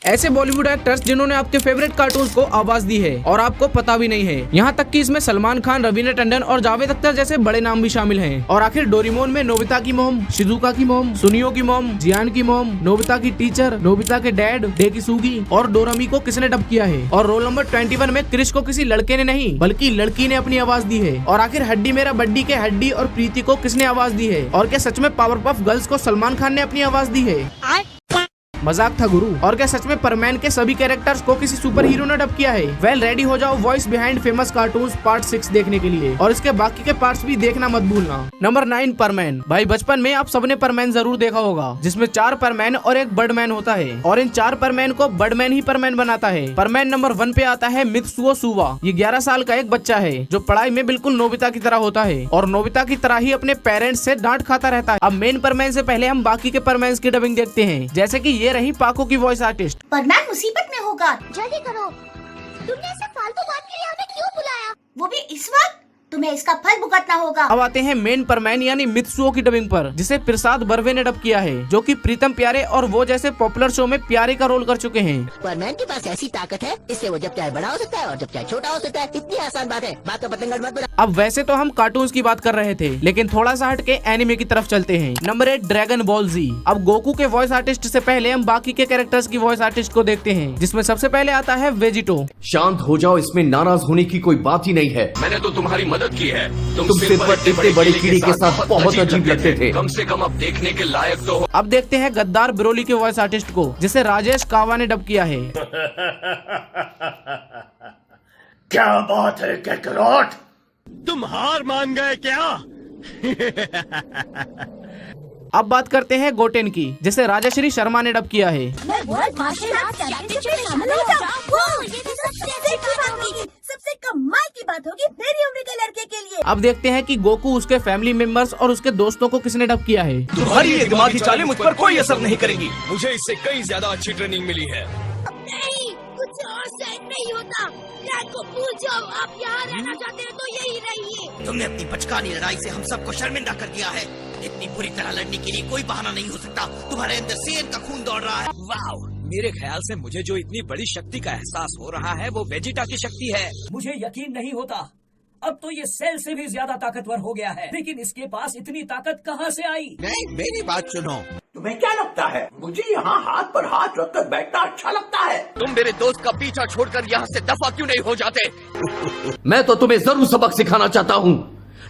ऐसे बॉलीवुड एक्टर्स जिन्होंने आपके फेवरेट कार्टून्स को आवाज दी है और आपको पता भी नहीं है। यहाँ तक कि इसमें सलमान खान, रवीना टंडन और जावेद अख्तर जैसे बड़े नाम भी शामिल हैं। और आखिर डोरेमोन में नोबिता की मॉम, शिजुका की मॉम, सुनियो की मॉम, जियान की मॉम, नोबिता की टीचर, नोबिता के डैड डेकिसुगी और डोरामी को किसने डब किया है। और रोल नंबर 21 में क्रिश को किसी लड़के ने नहीं बल्कि लड़की ने अपनी आवाज दी है। और आखिर हड्डी मेरा बड्डी के हड्डी और प्रीति को किसने आवाज दी है। और क्या सच में पावर पफ गर्ल्स को सलमान खान ने अपनी आवाज दी है। मजाक था गुरु। और क्या सच में परमैन के सभी कैरेक्टर्स को किसी सुपर हीरो ने डब किया है। वेल रेडी हो जाओ voice behind famous cartoons part 6 देखने के लिए और इसके बाकी के पार्ट्स भी देखना मत भूलना। नंबर 9 परमैन। भाई बचपन में आप सबने परमैन जरूर देखा होगा, जिसमें 4 परमैन और एक बर्डमैन होता है और इन 4 परमैन को बर्डमैन ही परमैन बनाता है। परमैन नंबर 1 पे आता है मित्सुओ सुवा। ये 11 साल का एक बच्चा है जो पढ़ाई में बिल्कुल नोबिता की तरह होता है और नोबिता की तरह ही अपने पेरेंट्स से डांट खाता रहता है। अब मेन परमैन से पहले हम बाकी के परमैन की डबिंग देखते हैं, जैसे कि ये रही पाको की वॉइस आर्टिस्ट। परमैन मुसीबत में होगा, जल्दी करो। तुमने ऐसे फालतू बात के लिए हमें क्यों बुलाया? वो भी इस वक्त? तुम्हें इसका फल भुगतना होगा। अब आते हैं मेन परमैन यानी मित्सुओ की डबिंग पर, जिसे प्रसाद बर्वे ने डब किया है, जो कि प्रीतम प्यारे और वो जैसे पॉपुलर शो में प्यारे का रोल कर चुके हैं। परमैन के पास ऐसी ताकत है, इससे वो जब चाहे बड़ा हो सकता है और जब चाहे छोटा हो सकता है। इतनी आसान बात है, बात का पतंगड़ मत बना। अब वैसे तो हम कार्टून्स की बात कर रहे थे, लेकिन थोड़ा सा हट के एनिमे की तरफ चलते हैं। नंबर 8 ड्रैगन बॉल जी। अब गोकू के वॉइस आर्टिस्ट से पहले हम बाकी के कैरेक्टर्स की वॉइस आर्टिस्ट को देखते हैं, जिसमें सबसे पहले आता है वेजिटो। शांत हो जाओ, इसमें नाराज होने की कोई बात ही नहीं है। मैंने तो तुम्हारी मदद की है। तुम सिर पर इतने बड़ी कीड़ी के साथ बहुत अजीब लगते थे। कम से कम अब देखने के लायक तो हो। अब देखते हैं गद्दार ब्रोली के वॉइस आर्टिस्ट को, जिसे राजेश कावा ने डब किया है। क्या बात है कैकरोट, तुम हार मान गए क्या? अब बात करते हैं गोटेन की, जिसे राजश्री शर्मा ने डब किया है। मैं वर्ल्ड मार्शल आर्ट चैंपियनशिप में शामिल हो जाऊं। ये तो सबसे कमाल की बात होगी मेरी उम्र के लड़के के लिए। अब देखते हैं कि गोकू, उसके फैमिली मेंबर्स और उसके दोस्तों को किसने डब किया है। तुम्हारी ये दिमागी चालें मुझ पर कोई असर नहीं करेंगी। मुझे इससे कई ज्यादा अच्छी ट्रेनिंग मिली है। नहीं, कुछ और सहन नहीं होता। प्लान को भूल जाओ, आप यहाँ रहना चाहते हैं तो यही रहिए। तुमने अपनी बचकानी लड़ाई से हम सबको शर्मिंदा कर दिया है। इतनी बुरी तरह लड़ने के लिए कोई बहाना नहीं हो सकता। तुम्हारे अंदर शेर का खून दौड़ रहा है। वाओ, मेरे ख्याल से मुझे जो इतनी बड़ी शक्ति का एहसास हो रहा है वो वेजिटा की शक्ति है। मुझे यकीन नहीं होता, अब तो ये सेल से भी ज्यादा ताकतवर हो गया है। लेकिन इसके पास इतनी ताकत कहाँ से आई? नहीं, मेरी बात सुनो। तुम्हें क्या लगता है मुझे यहाँ हाथ पर हाथ रखकर बैठना अच्छा लगता है? तुम मेरे दोस्त का पीछा छोड़कर यहाँ से दफा क्यों नहीं हो जाते? मैं तो तुम्हें जरूर सबक सिखाना चाहता हूँ,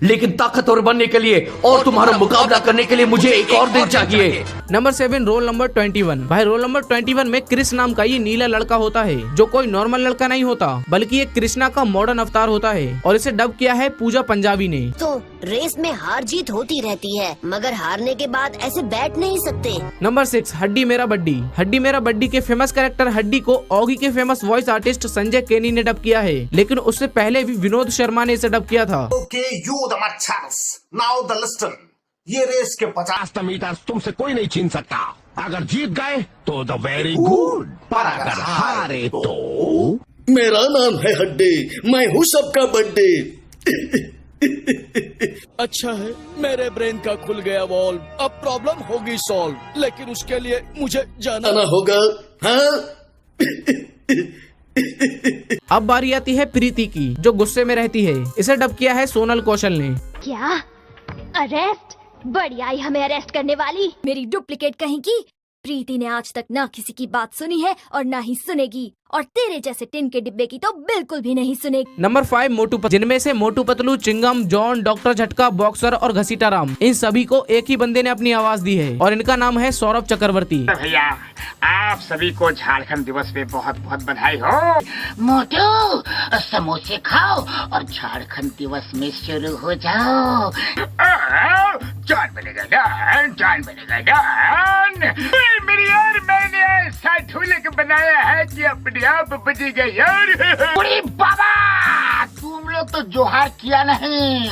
लेकिन ताकतवर बनने के लिए और तुम्हारा मुकाबला करने के लिए मुझे एक और दिन चाहिए। Number 7 roll number 21। भाई रोल नंबर 21 में क्रिस नाम का ये नीला लड़का होता है, जो कोई नॉर्मल लड़का नहीं होता बल्कि एक कृष्णा का मॉडर्न अवतार होता है और इसे डब किया है पूजा पंजाबी ने। तो रेस में हार जीत होती रहती है, मगर हारने के बाद ऐसे बैठ नहीं सकते। नंबर 6 हड्डी मेरा बड्डी। हड्डी मेरा बड्डी के फेमस कैरेक्टर हड्डी को ऑगी के फेमस वॉइस आर्टिस्ट संजय केनी ने डब किया है, लेकिन उससे पहले भी विनोद शर्मा ने इसे डब किया था। Okay, you the machas. Now the listen. ये रेस के 50 मीटर तुमसे कोई नहीं छीन सकता। अगर जीत गए तो द वेरी गुड, पर अगर हारे तो। मेरा नाम है हड्डी, मैं हूँ सबका बड्डे। अच्छा है, मेरे ब्रेन का खुल गया वॉल्व, अब प्रॉब्लम होगी सॉल्व, लेकिन उसके लिए मुझे जाना होगा। हाँ? अब बारी आती है प्रीति की, जो गुस्से में रहती है। इसे डब किया है सोनल कौशल ने। क्या अरेस्ट? बढ़िया ही हमें अरेस्ट करने वाली मेरी डुप्लीकेट कहीं की। प्रीति ने आज तक ना किसी की बात सुनी है और ना ही सुनेगी, और तेरे जैसे टिन के डिब्बे की तो बिल्कुल भी नहीं सुनेगी। नंबर 5 मोटू पतलू, जिनमें से मोटू पतलू, चिंगम, जॉन, डॉक्टर झटका, बॉक्सर और घसीटा राम, इन सभी को एक ही बंदे ने अपनी आवाज दी है और इनका नाम है सौरभ चक्रवर्ती। भैया आप सभी को झारखंड दिवस पे बहुत बहुत बधाई हो। मोटू समोसे खाओ और झारखंड दिवस में शुरू हो जाओ। जान बनेगा जान, जान बनेगा जान। मेरी यार मैंने ऐसा ढोलक बनाया है कि अपने आप बजेगा यार। अरे बाबा तुम लोग तो जोहार किया नहीं,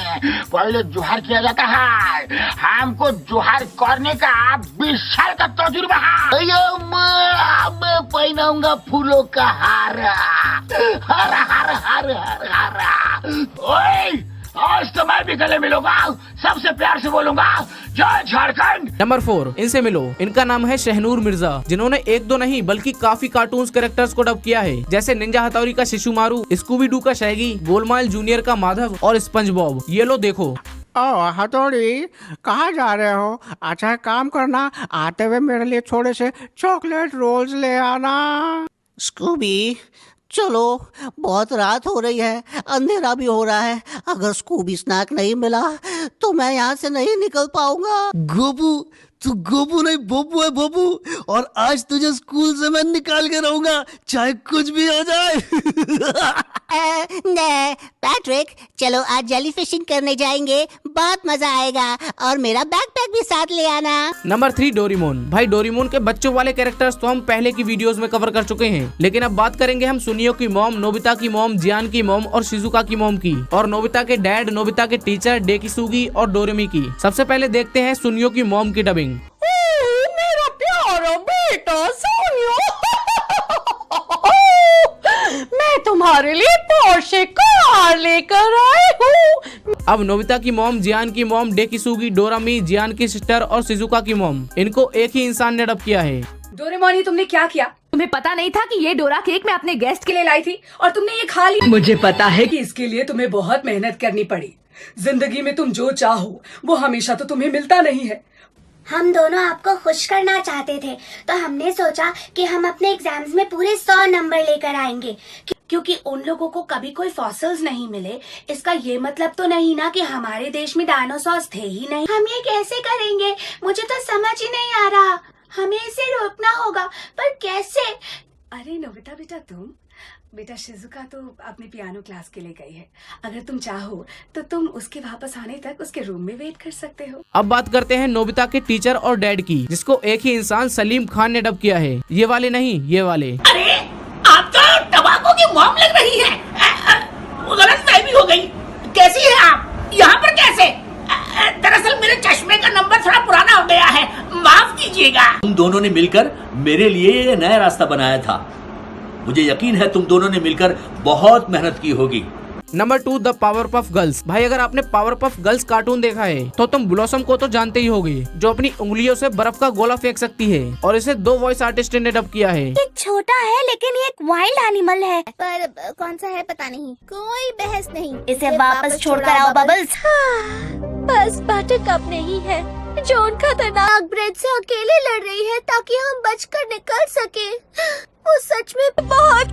पहले जोहार किया जाता है। हमको जोहार करने का 20 साल का तजुर्बा है। मैं पहनाऊंगा फूलों का हार। हर हर हर हर हर। ओए आज तो मैं भी गले मिलूंगा, सबसे प्यार से बोलूंगा जय झारखंड। नंबर 4, इनसे मिलो। इनका नाम है शहनूर मिर्जा, जिन्होंने एक दो नहीं बल्कि काफी कार्टून्स कैरेक्टर्स को डब किया है, जैसे निंजा हथौड़ी का शिशुमारू, स्कूबी डू का शैगी, गोलमाल जूनियर का माधव और स्पंज बॉब। ये लो देखो। हथौड़ी, कहाँ जा रहे हो? अच्छा काम करना, आते हुए मेरे लिए थोड़े से चॉकलेट रोल्स ले आना। स्कूबी, चलो, बहुत रात हो रही है, अंधेरा भी हो रहा है। अगर स्कूबी स्नैक नहीं मिला तो मैं यहाँ से नहीं निकल पाऊंगा। गोबू, तू गोबू नहीं बोबू है बोबू, और आज तुझे स्कूल से मैं निकाल के रहूंगा, चाहे कुछ भी हो जाए। पैट्रिक, चलो आज जेली फिशिंग करने जाएंगे, बहुत मजा आएगा, और मेरा बैकपैक भी साथ ले आना। Number 3, Doraemon. भाई डोरेमोन के बच्चों वाले कैरेक्टर्स तो हम पहले की वीडियोस में कवर कर चुके हैं, लेकिन अब बात करेंगे हम सुनियो की मॉम, नोबिता की मॉम, जियान की मॉम और शिजुका की मॉम की, और नोबिता के डैड, नोबिता के टीचर डेकिसुगी और डोरेमी की। सबसे पहले देखते हैं सुनियो की मॉम की डबिंग। मेरा प्यारा बेटा सुनियो, मैं तुम्हारे लिए पोर्शे कार लेकर आई हूँ। अब नोबिता की मॉम, जियान की मॉम, डेकिसुगी, डोरामी, जियान की सिस्टर और शिजुका की मॉम, इनको एक ही इंसान ने डब किया है। डोरेमोन, तुमने क्या किया? तुम्हें पता नहीं था कि ये डोरा केक मैं अपने गेस्ट के लिए लाई थी और तुमने ये खा लिया? मुझे पता है कि इसके लिए तुम्हें बहुत मेहनत करनी पड़ी। जिंदगी में तुम जो चाहो वो हमेशा तो तुम्हें मिलता नहीं है। हम दोनों आपको खुश करना चाहते थे, तो हमने सोचा कि हम अपने एग्जाम्स में पूरे 100 नंबर लेकर आएंगे, क्योंकि उन लोगों को कभी कोई फॉसिल्स नहीं मिले। इसका ये मतलब तो नहीं ना कि हमारे देश में डायनासोर्स थे ही नहीं। हम ये कैसे करेंगे? मुझे तो समझ ही नहीं आ रहा। हमें इसे रोकना होगा, पर कैसे? अरे नोबिता बेटा शिजुका तो अपने पियानो क्लास के लिए गई है। अगर तुम चाहो तो तुम उसके वापस आने तक उसके रूम में वेट कर सकते हो। अब बात करते हैं नोबिता के टीचर और डैड की, जिसको एक ही इंसान सलीम खान ने डब किया है। ये वाले नहीं, ये वाले। अरे आप तो टबाको की मॉम लग रही है। गलतफहमी हो गई। कैसी है आप? यहाँ पर कैसे? दरअसल मेरे चश्मे का नंबर थोड़ा पुराना हो गया है, माफ कीजिएगा। तुम दोनों ने मिलकर मेरे लिए ये नया रास्ता बनाया था। मुझे यकीन है तुम दोनों ने मिलकर बहुत मेहनत की होगी। Number 2, the power puff girls. भाई अगर आपने पावर पफ गर्ल्स कार्टून देखा है तो तुम ब्लॉसम को तो जानते ही होगे, जो अपनी उंगलियों से बर्फ का गोला फेंक सकती है, और इसे 2 वॉइस आर्टिस्ट ने डब किया है। ये छोटा है लेकिन ये एक वाइल्ड एनिमल है, पर कौन सा है पता नहीं। कोई बहस नहीं, इसे वापस छोड़कर आओ बबल्स। बस बटरकप नहीं है जो उन खतरनाक ब्रेड से अकेले लड़ रही है ताकि हम बचकर निकल सके। वो सच में बहुत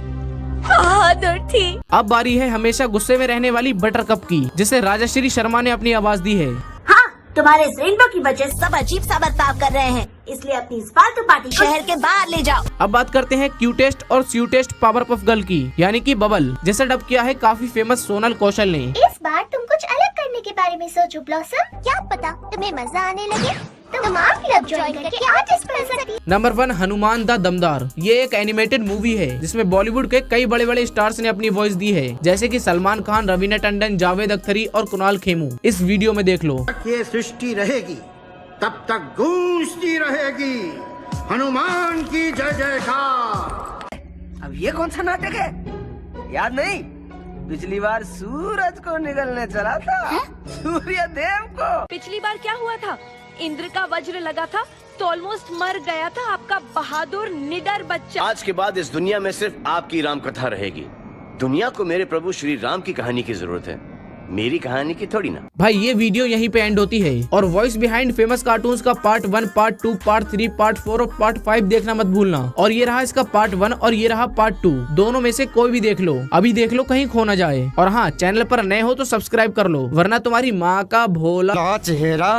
बहादुर थी। अब बारी है हमेशा गुस्से में रहने वाली बटरकप की, जिसे राजश्री शर्मा ने अपनी आवाज दी है। हाँ, तुम्हारे इस रेनबो की वजह से सब अजीब सा बर्ताव कर रहे हैं, इसलिए अपनी इस फालतू पार्टी शहर के बाहर ले जाओ। अब बात करते हैं क्यूटेस्ट और स्वीटेस्ट पावर पफ गर्ल की, यानी कि बबल, जिसे डब किया है काफी फेमस सोनल कौशल ने। इस बार तुम कुछ अलग करने के बारे में सोचो ब्लॉसम, क्या पता तुम्हें मजा आने लगे। तुम आप क्लब ज्वाइन करके आर्टिस्ट बन सकती। नंबर 1, हनुमान द दमदार। ये एक एनिमेटेड मूवी है जिसमें बॉलीवुड के कई बड़े बड़े स्टार्स ने अपनी वॉइस दी है, जैसे कि सलमान खान, रवीना टंडन, जावेद अख्तरी और कुणाल खेमू। इस वीडियो में देख लो। ये सृष्टि रहेगी तब तक गूंजती रहेगी हनुमान की जय जयकार। अब ये कौन सा नाटक है? याद नहीं, पिछली बार सूरज को निगलने चला था, सूर्य देव को। पिछली बार क्या हुआ था? इंद्र का वज्र लगा था तो ऑलमोस्ट मर गया था आपका बहादुर निडर बच्चा। आज के बाद इस दुनिया में सिर्फ आपकी राम कथा रहेगी। दुनिया को मेरे प्रभु श्री राम की कहानी की जरूरत है, मेरी कहानी की थोड़ी ना। भाई ये वीडियो यहीं पे एंड होती है, और वॉइस बिहाइंड फेमस कार्टून्स का पार्ट 1, पार्ट 2, पार्ट 3, पार्ट 4 और पार्ट 5 देखना मत भूलना। और ये रहा इसका पार्ट 1 और ये रहा पार्ट 2, दोनों में से कोई भी देख लो, अभी देख लो, कहीं खो ना जाए। और हाँ, चैनल पर नए हो तो सब्सक्राइब कर लो, वरना तुम्हारी माँ का भोला चेहरा